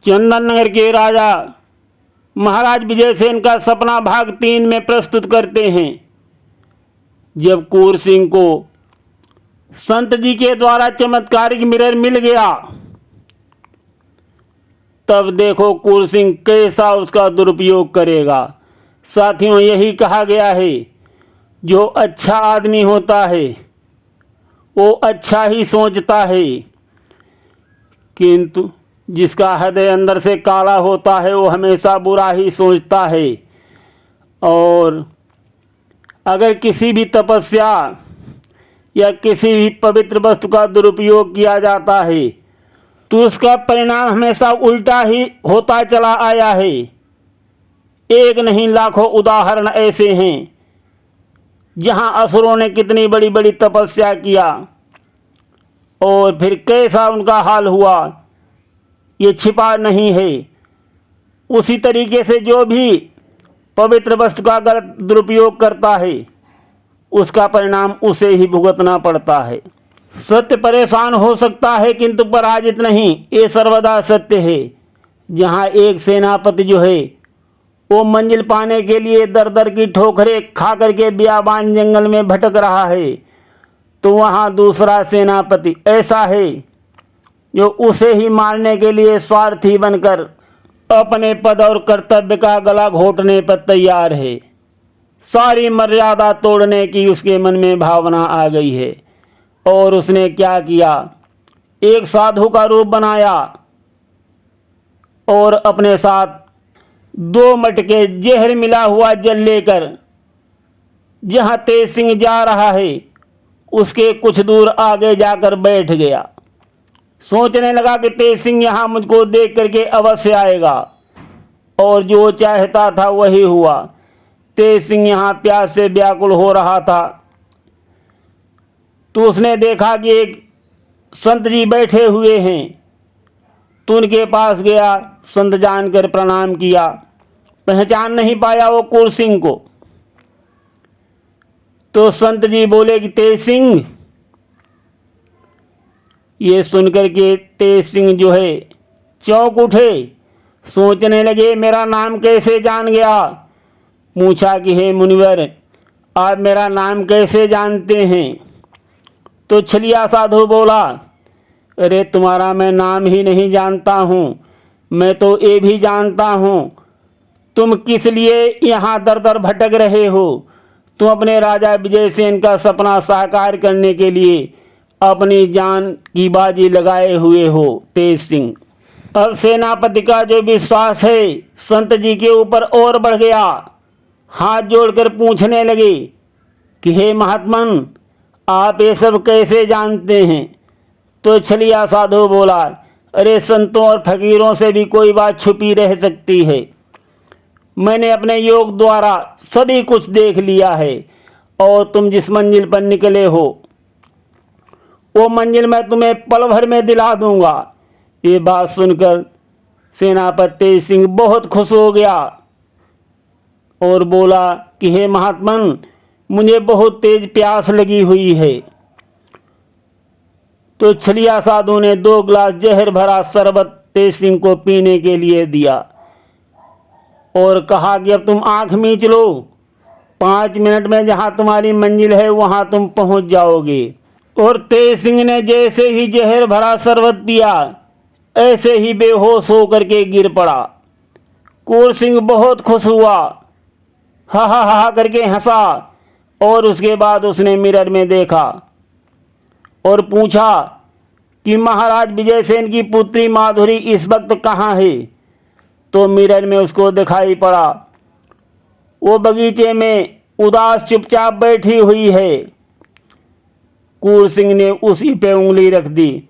चंदन नगर के राजा महाराज विजयसेन का सपना भाग 3 में प्रस्तुत करते हैं। जब कूर सिंह को संत जी के द्वारा चमत्कारिक मिरर मिल गया, तब देखो कूर सिंह कैसा उसका दुरुपयोग करेगा। साथियों, यही कहा गया है, जो अच्छा आदमी होता है वो अच्छा ही सोचता है, किंतु जिसका हृदय अंदर से काला होता है वो हमेशा बुरा ही सोचता है। और अगर किसी भी तपस्या या किसी भी पवित्र वस्तु का दुरुपयोग किया जाता है तो उसका परिणाम हमेशा उल्टा ही होता चला आया है। एक नहीं लाखों उदाहरण ऐसे हैं जहां असुरों ने कितनी बड़ी बड़ी तपस्या किया और फिर कैसा उनका हाल हुआ, ये छिपा नहीं है। उसी तरीके से जो भी पवित्र वस्तु का गलत दुरुपयोग करता है उसका परिणाम उसे ही भुगतना पड़ता है। सत्य परेशान हो सकता है किंतु पराजित नहीं, ये सर्वदा सत्य है। जहाँ एक सेनापति जो है वो मंजिल पाने के लिए दर दर की ठोकरें खा करके बियाबान जंगल में भटक रहा है, तो वहाँ दूसरा सेनापति ऐसा है जो उसे ही मारने के लिए स्वार्थी बनकर अपने पद और कर्तव्य का गला घोटने पर तैयार है। सारी मर्यादा तोड़ने की उसके मन में भावना आ गई है और उसने क्या किया, एक साधु का रूप बनाया और अपने साथ 2 मटके जहर मिला हुआ जल लेकर जहाँ तेज सिंह जा रहा है उसके कुछ दूर आगे जाकर बैठ गया। सोचने लगा कि तेज सिंह यहाँ मुझको देख करके अवश्य आएगा, और जो चाहता था वही हुआ। तेज सिंह यहाँ प्यास से व्याकुल हो रहा था तो उसने देखा कि एक संत जी बैठे हुए हैं, तो उनके पास गया, संत जानकर प्रणाम किया। पहचान नहीं पाया वो कूर सिंह को, तो संत जी बोले कि तेज सिंह। ये सुनकर के तेज सिंह जो है चौंक उठे, सोचने लगे मेरा नाम कैसे जान गया। पूछा कि हे मुनिवर, आप मेरा नाम कैसे जानते हैं। तो छलिया साधु बोला, अरे तुम्हारा मैं नाम ही नहीं जानता हूँ, मैं तो ये भी जानता हूँ तुम किस लिए यहाँ दर दर भटक रहे हो। तुम अपने राजा विजयसेन का सपना साकार करने के लिए अपनी जान की बाजी लगाए हुए हो तेज सिंह। अब सेनापति का जो विश्वास है संत जी के ऊपर और बढ़ गया। हाथ जोड़कर पूछने लगे कि हे महात्मन, आप ये सब कैसे जानते हैं। तो छलिया साधु बोला, अरे संतों और फकीरों से भी कोई बात छुपी रह सकती है। मैंने अपने योग द्वारा सभी कुछ देख लिया है, और तुम जिस मंजिल पर निकले हो वो मंजिल मैं तुम्हें पल भर में दिला दूंगा। ये बात सुनकर सेनापति तेज सिंह बहुत खुश हो गया और बोला कि हे महात्मन, मुझे बहुत तेज प्यास लगी हुई है। तो छलिया साधु ने 2 गिलास जहर भरा शरबत तेज सिंह को पीने के लिए दिया और कहा कि अब तुम आंख मीच लो, 5 मिनट में जहाँ तुम्हारी मंजिल है वहाँ तुम पहुँच जाओगे। और तेज सिंह ने जैसे ही जहर भरा शरबत पिया ऐसे ही बेहोश होकर के गिर पड़ा। कूर सिंह बहुत खुश हुआ, हा हा हा करके हंसा, और उसके बाद उसने मिरर में देखा और पूछा कि महाराज विजयसेन की पुत्री माधुरी इस वक्त कहाँ है। तो मिरर में उसको दिखाई पड़ा वो बगीचे में उदास चुपचाप बैठी हुई है। कूर सिंह ने उसी पे उंगली रख दी,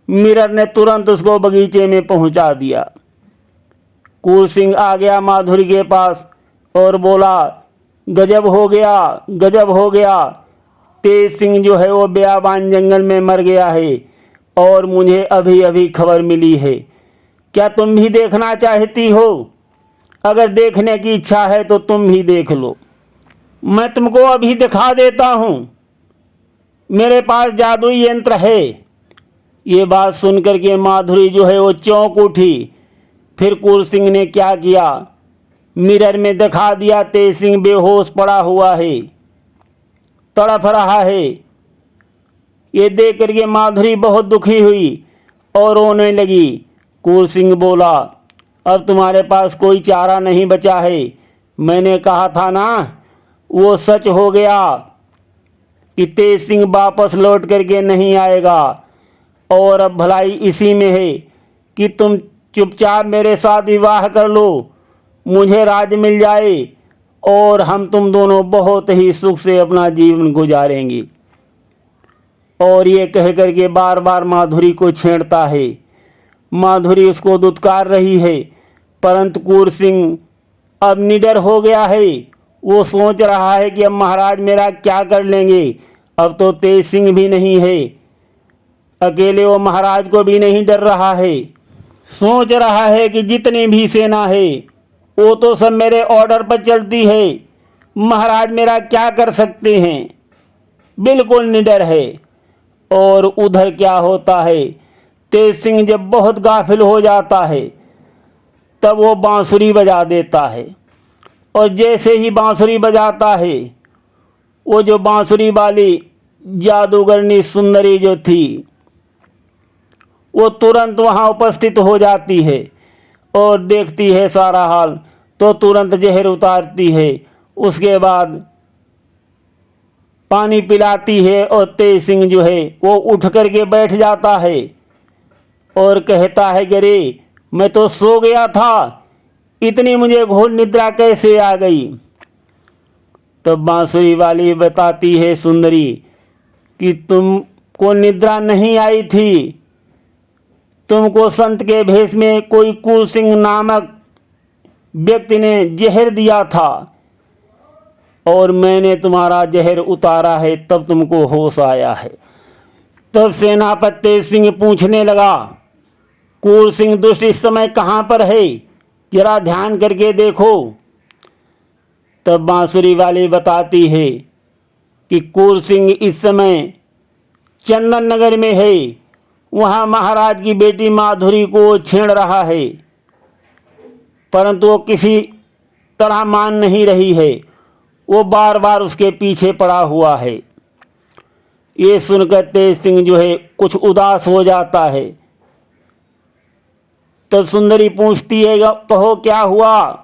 मिरर ने तुरंत उसको बगीचे में पहुंचा दिया। कूर सिंह आ गया माधुरी के पास और बोला, गजब हो गया, गजब हो गया। तेज सिंह जो है वो बियाबान जंगल में मर गया है और मुझे अभी अभी खबर मिली है। क्या तुम भी देखना चाहती हो? अगर देखने की इच्छा है तो तुम भी देख लो, मैं तुमको अभी दिखा देता हूँ, मेरे पास जादुई यंत्र है। ये बात सुनकर के माधुरी जो है वो चौंक उठी, फिर कूर सिंह ने क्या किया, मिरर में दिखा दिया तेज सिंह बेहोश पड़ा हुआ है, तड़प रहा है। ये देख करके माधुरी बहुत दुखी हुई और रोने लगी। कूर सिंह बोला, अब तुम्हारे पास कोई चारा नहीं बचा है। मैंने कहा था ना, वो सच हो गया कि तेज सिंह वापस लौट करके नहीं आएगा। और अब भलाई इसी में है कि तुम चुपचाप मेरे साथ विवाह कर लो, मुझे राज मिल जाए और हम तुम दोनों बहुत ही सुख से अपना जीवन गुजारेंगे। और ये कह करके बार बार माधुरी को छेड़ता है। माधुरी उसको दुत्कार रही है, परंतु कूर सिंह अब निडर हो गया है। वो सोच रहा है कि अब महाराज मेरा क्या कर लेंगे। अब तो तेज सिंह भी नहीं है, अकेले वो महाराज को भी नहीं डर रहा है। सोच रहा है कि जितनी भी सेना है वो तो सब मेरे ऑर्डर पर चलती है, महाराज मेरा क्या कर सकते हैं। बिल्कुल निडर है। और उधर क्या होता है, तेज सिंह जब बहुत गाफिल हो जाता है तब वो बांसुरी बजा देता है। और जैसे ही बांसुरी बजाता है, वो जो बांसुरी वाली जादूगरनी सुंदरी जो थी वो तुरंत वहाँ उपस्थित हो जाती है और देखती है सारा हाल, तो तुरंत जहर उतारती है। उसके बाद पानी पिलाती है और तेज सिंह जो है वो उठ करके बैठ जाता है और कहता है कि अरे मैं तो सो गया था, इतनी मुझे घोर निद्रा कैसे आ गई। तब बांसुरी वाली बताती है सुंदरी कि तुमको निद्रा नहीं आई थी, तुमको संत के भेष में कोई कूर सिंह नामक व्यक्ति ने जहर दिया था और मैंने तुम्हारा जहर उतारा है, तब तुमको होश आया है। तब सेनापति तेज सिंह पूछने लगा, कूर सिंह दुष्ट इस समय कहाँ पर है, जरा ध्यान करके देखो। तब बांसुरी वाली बताती है कि कूर सिंह इस समय चंदन नगर में है, वहाँ महाराज की बेटी माधुरी को छेड़ रहा है, परंतु वो किसी तरह मान नहीं रही है, वो बार बार उसके पीछे पड़ा हुआ है। ये सुनकर तेज सिंह जो है कुछ उदास हो जाता है। तब सुंदरी पूछती है, कहो क्या हुआ।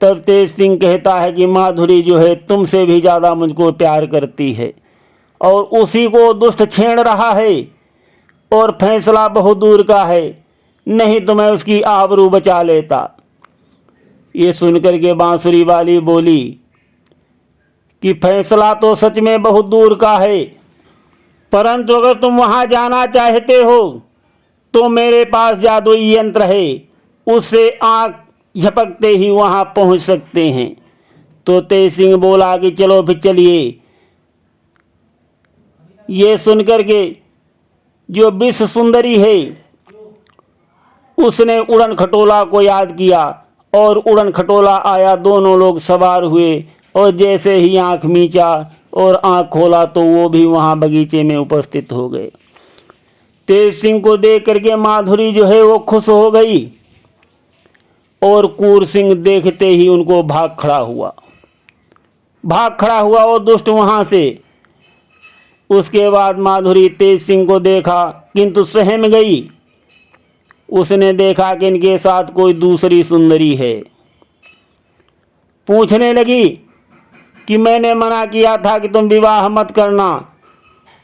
तब तेज सिंह कहता है कि माधुरी जो है तुमसे भी ज़्यादा मुझको प्यार करती है और उसी को दुष्ट छेड़ रहा है और फैसला बहुत दूर का है, नहीं तो मैं उसकी आबरू बचा लेता। ये सुनकर के बांसुरी वाली बोली कि फैसला तो सच में बहुत दूर का है, परंतु अगर तुम वहाँ जाना चाहते हो तो मेरे पास जादुई यंत्र है, उससे आँख झपकते ही वहाँ पहुँच सकते हैं। तो तेज सिंह बोला कि चलो फिर चलिए। ये सुनकर के जो विश्व सुंदरी है उसने उड़न खटोला को याद किया और उड़न खटोला आया, दोनों लोग सवार हुए और जैसे ही आँख मींचा और आँख खोला तो वो भी वहाँ बगीचे में उपस्थित हो गए। तेज सिंह को देख करके माधुरी जो है वो खुश हो गई और कूर सिंह देखते ही उनको भाग खड़ा हुआ वो दुष्ट वहाँ से। उसके बाद माधुरी तेज सिंह को देखा किंतु सहम गई। उसने देखा कि इनके साथ कोई दूसरी सुंदरी है। पूछने लगी कि मैंने मना किया था कि तुम विवाह मत करना,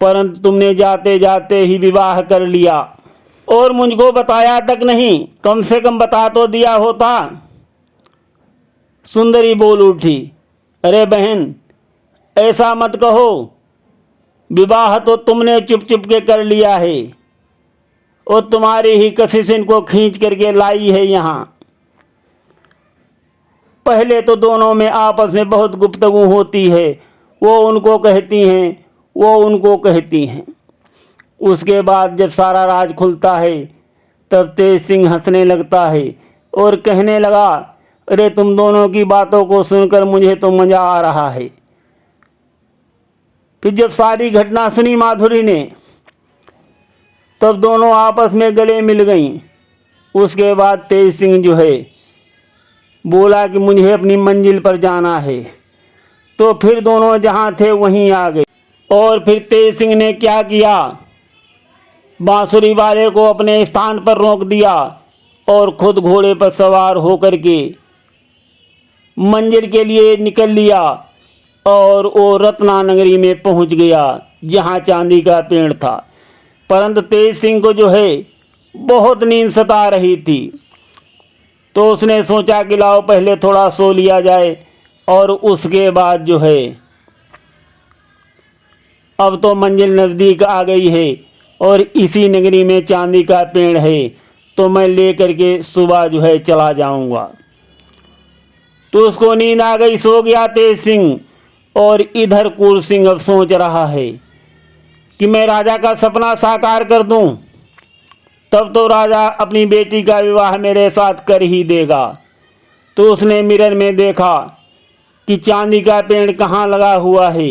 परंतु तुमने जाते जाते ही विवाह कर लिया और मुझको बताया तक नहीं, कम से कम बता तो दिया होता। सुंदरी बोल उठी, अरे बहन ऐसा मत कहो, विवाह तो तुमने चुप चुप के कर लिया है और तुम्हारी ही कशिश इनको खींच करके लाई है यहाँ। पहले तो दोनों में आपस में बहुत गुफ्तगू होती है, वो उनको कहती हैं, वो उनको कहती हैं। उसके बाद जब सारा राज खुलता है तब तेज सिंह हंसने लगता है और कहने लगा, अरे तुम दोनों की बातों को सुनकर मुझे तो मज़ा आ रहा है। फिर जब सारी घटना सुनी माधुरी ने तब दोनों आपस में गले मिल गईं। उसके बाद तेज सिंह जो है बोला कि मुझे अपनी मंजिल पर जाना है। तो फिर दोनों जहाँ थे वहीं आ गए। और फिर तेज सिंह ने क्या किया, बांसुरी वाले को अपने स्थान पर रोक दिया और खुद घोड़े पर सवार होकर के मंजिल के लिए निकल लिया और वो रत्ना नगरी में पहुंच गया जहां चांदी का पेड़ था। परंतु तेज सिंह को जो है बहुत नींद सता रही थी, तो उसने सोचा कि लाओ पहले थोड़ा सो लिया जाए और उसके बाद जो है अब तो मंजिल नज़दीक आ गई है और इसी नगरी में चांदी का पेड़ है, तो मैं लेकर के सुबह जो है चला जाऊंगा। तो उसको नींद आ गई, सो गया तेज सिंह। और इधर कूर सिंह अब सोच रहा है कि मैं राजा का सपना साकार कर दूं, तब तो राजा अपनी बेटी का विवाह मेरे साथ कर ही देगा। तो उसने मिरर में देखा कि चांदी का पेड़ कहाँ लगा हुआ है।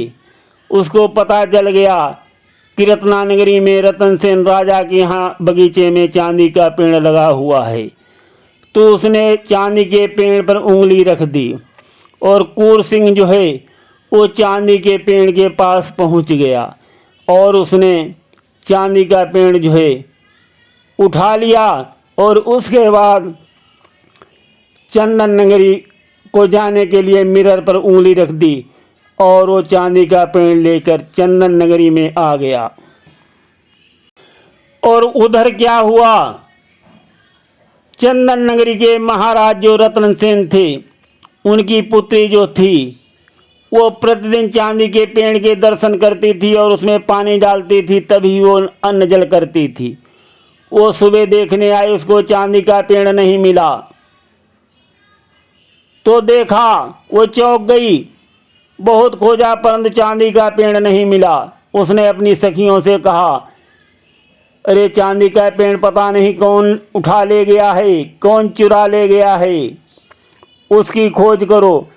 उसको पता चल गया कि रत्नानगरी में रतन सेन राजा के यहाँ बगीचे में चांदी का पेड़ लगा हुआ है। तो उसने चांदी के पेड़ पर उंगली रख दी और कूर सिंह जो है वो चांदी के पेड़ के पास पहुंच गया और उसने चांदी का पेड़ जो है उठा लिया और उसके बाद चंदन नगरी को जाने के लिए मिरर पर उंगली रख दी और वो चांदी का पेड़ लेकर चंदन नगरी में आ गया। और उधर क्या हुआ, चंदन नगरी के महाराज जो रतन सेन थे, उनकी पुत्री जो थी वो प्रतिदिन चांदी के पेड़ के दर्शन करती थी और उसमें पानी डालती थी, तभी वो अन्न जल करती थी। वो सुबह देखने आई, उसको चांदी का पेड़ नहीं मिला। तो देखा, वो चौंक गई, बहुत खोजा परंतु चांदी का पेड़ नहीं मिला। उसने अपनी सखियों से कहा, अरे चांदी का पेड़ पता नहीं कौन उठा ले गया है, कौन चुरा ले गया है, उसकी खोज करो।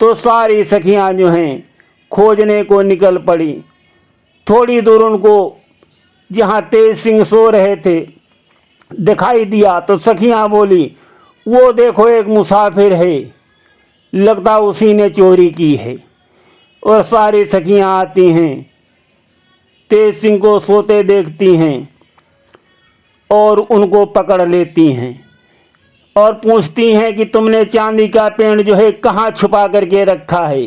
तो सारी सखियां जो हैं खोजने को निकल पड़ी। थोड़ी दूर उनको जहां तेज सिंह सो रहे थे दिखाई दिया, तो सखियां बोली, वो देखो एक मुसाफिर है, लगता उसी ने चोरी की है। और सारी सखियां आती हैं, तेज सिंह को सोते देखती हैं और उनको पकड़ लेती हैं और पूछती हैं कि तुमने चांदी का पेड़ जो है कहाँ छुपा करके रखा है।